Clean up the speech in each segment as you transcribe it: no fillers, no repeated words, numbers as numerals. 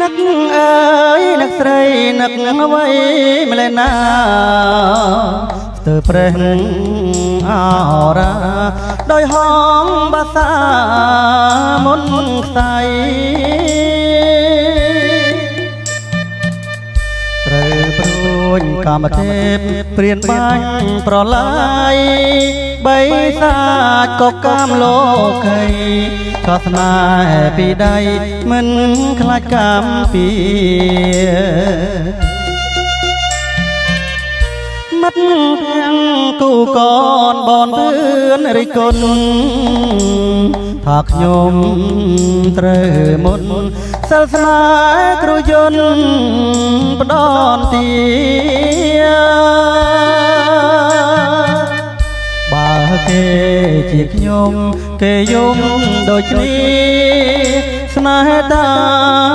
នឹកអើយនឹកស្រីនឹកអ្វីម្លេះណាស្ទើរប្រេះអរាដោយហងបាសាមុនខ្សៃត្រូវព្រួញកាមទេពព្រានបាញ់ប្រឡាយបីសាចក៏កាមលោកីក៏ស្នេហ៍ពីដៃមិនខ្លាចកម្មពីមិត្តទាំងគូកូនបនពឿនរិះគន់ថាខ្ញុំត្រូវមុនសិលស្នេហ៍គ្រូយន្តផ្ដន់ទាបើគេជាខ្ញុំគេយំដូចគ្នាស្នេហ៍តា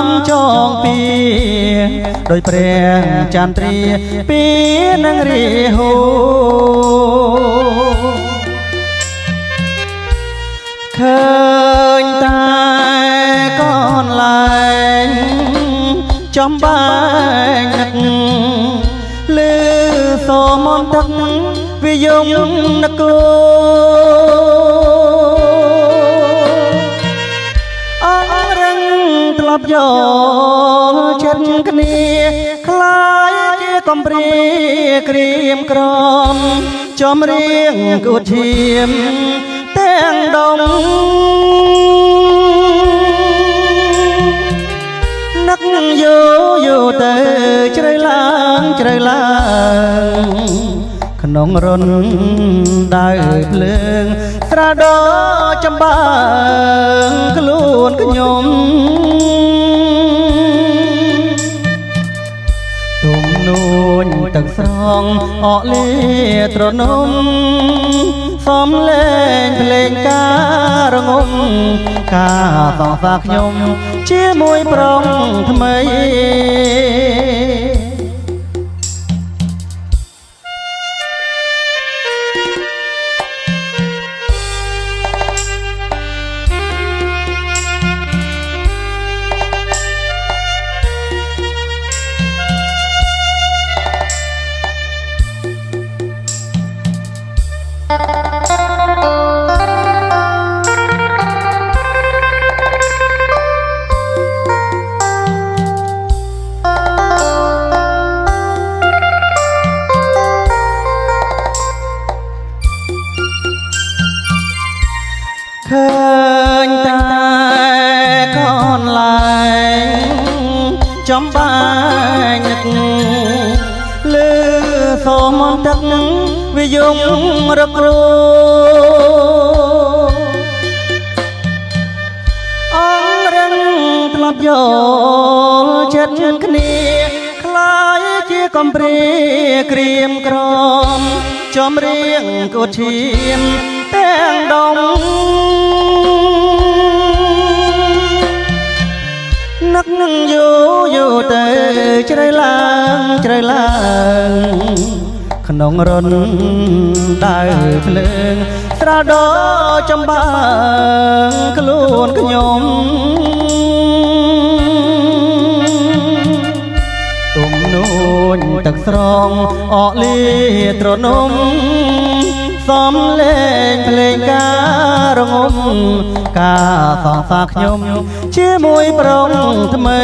មចងពីដោយព្រះចន្ទ្រាពីនឹងរាហូឃើញតែកូនលែងចំបែកនឹកលឺសូមនទឹកវិយងនគរអងរឹងធ្លាប់យកចិត្តគ្នាខ្លាយជាកំព្រាក្រៀមក្រំចំរៀងគួតឈាមទាំងដងនឹកយូយូទៅជ្រៅឡើងជ្រៅឡើងក្នុងរនដៅភ្លើងស្រាដចំបើងខ្លួនខ្ញុំទុំនួនទឹកស្រងអកលាត្រនំសំលេងភ្លេងការងំការសងសាខ្ញុំជាមួយប្រុងថ្មីឃើញតែកូនលែងចំបែកនឹកលឺសូមនទឹកវិយងរគ្រោអងរឹងធ្លាប់យកចិត្តគ្នាខ្លាយជាកំព្រាក្រៀមក្រំចំរៀងគួតឈាមទាំងដងនឹកនឹងយូយូទៅជ្រៅឡើងជ្រៅឡើងក្នុងរនដៅភ្លើងស្រាដចំបើងខ្លួនខ្ញុំទុំនួនទឹកស្រងអកលាត្រនំសំលេងភ្លេងការងំការសងសាខ្ញុំជាមួយប្រុងថ្មី